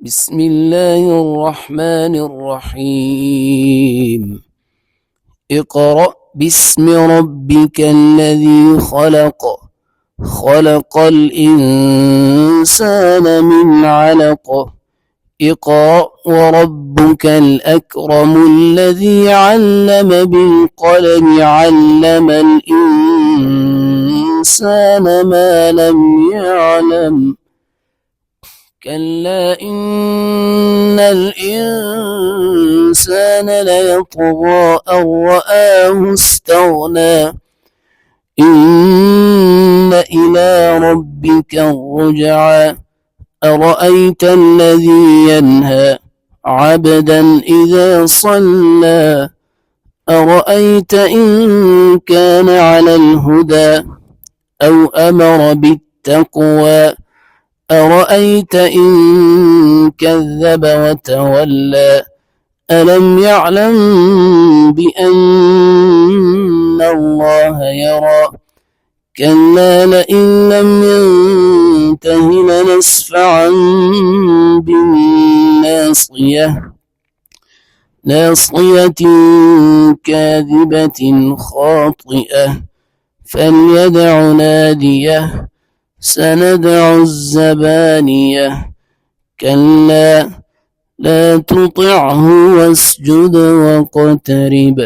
بسم الله الرحمن الرحيم. اقرأ باسم ربك الذي خلق، خلق الإنسان من علق. اقرأ وربك الأكرم الذي علم بالقلم، علم الإنسان ما لم يعلم. كلا إن الإنسان ليطغى أن رآه استغنى، إن إلى ربك الرجعى. أرأيت الذي ينهى عبدا إذا صلى، أرأيت إن كان على الهدى أو أمر بالتقوى، أرأيت إن كذب وتولى. ألم يعلم بأن الله يرى. كلا لئن لم ينته لنسفعا بالناصية، ناصية كاذبة خاطئة، فليدع ناديه سندع الزبانية. كلا لا تطعه واسجد واقترب.